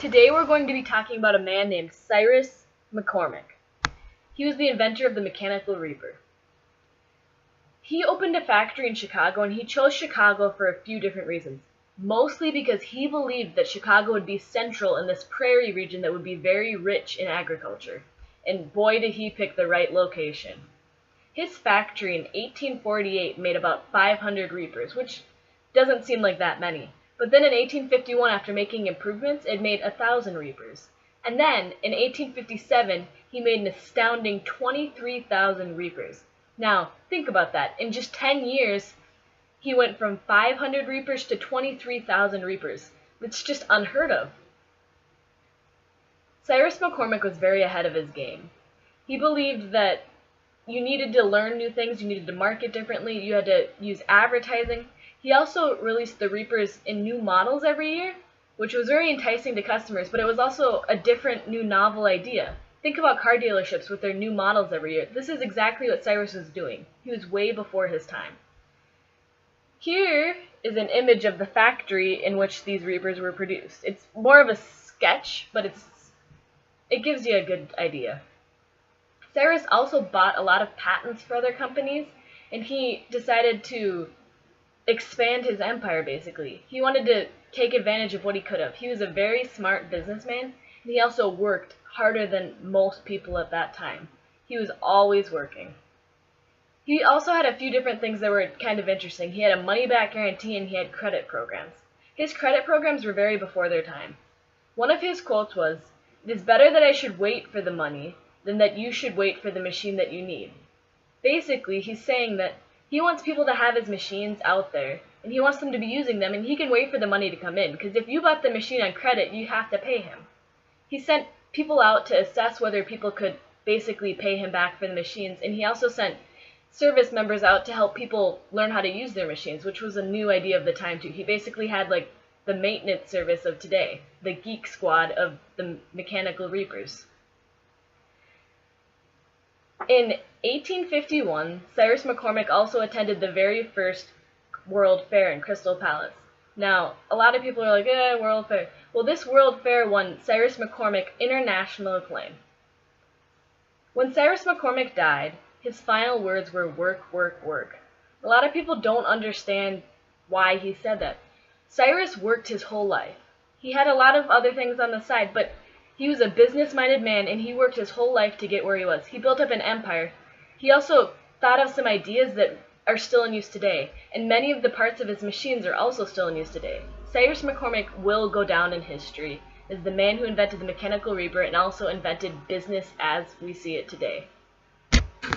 Today we're going to be talking about a man named Cyrus McCormick. He was the inventor of the mechanical reaper. He opened a factory in Chicago, and he chose Chicago for a few different reasons. Mostly because he believed that Chicago would be central in this prairie region that would be very rich in agriculture. And boy did he pick the right location. His factory in 1848 made about 500 reapers, which doesn't seem like that many. But then in 1851, after making improvements, it made 1,000 reapers. And then, in 1857, he made an astounding 23,000 reapers. Now, think about that. In just 10 years, he went from 500 reapers to 23,000 reapers. It's just unheard of. Cyrus McCormick was very ahead of his game. He believed that you needed to learn new things, you needed to market differently, you had to use advertising. He also released the reapers in new models every year, which was very enticing to customers, but it was also a different, new, novel idea. Think about car dealerships with their new models every year. This is exactly what Cyrus was doing. He was way before his time. Here is an image of the factory in which these reapers were produced. It's more of a sketch, but it gives you a good idea. Cyrus also bought a lot of patents for other companies, and he decided to expand his empire, basically. He wanted to take advantage of what he could have. He was a very smart businessman, and he also worked harder than most people at that time. He was always working. He also had a few different things that were kind of interesting. He had a money-back guarantee, and he had credit programs. His credit programs were very before their time. One of his quotes was, "It is better that I should wait for the money than that you should wait for the machine that you need." Basically, he's saying that he wants people to have his machines out there, and he wants them to be using them, and he can wait for the money to come in, because if you bought the machine on credit, you have to pay him. He sent people out to assess whether people could basically pay him back for the machines, and he also sent service members out to help people learn how to use their machines, which was a new idea of the time too. He basically had like the maintenance service of today, the geek squad of the mechanical reapers. In 1851, Cyrus McCormick also attended the very first World Fair in Crystal Palace. Now, a lot of people are like, World Fair. Well, this World Fair won Cyrus McCormick international acclaim. When Cyrus McCormick died, his final words were work, work, work. A lot of people don't understand why he said that. Cyrus worked his whole life. He had a lot of other things on the side, but he was a business-minded man, and he worked his whole life to get where he was. He built up an empire. He also thought of some ideas that are still in use today, and many of the parts of his machines are also still in use today. Cyrus McCormick will go down in history as the man who invented the mechanical reaper and also invented business as we see it today.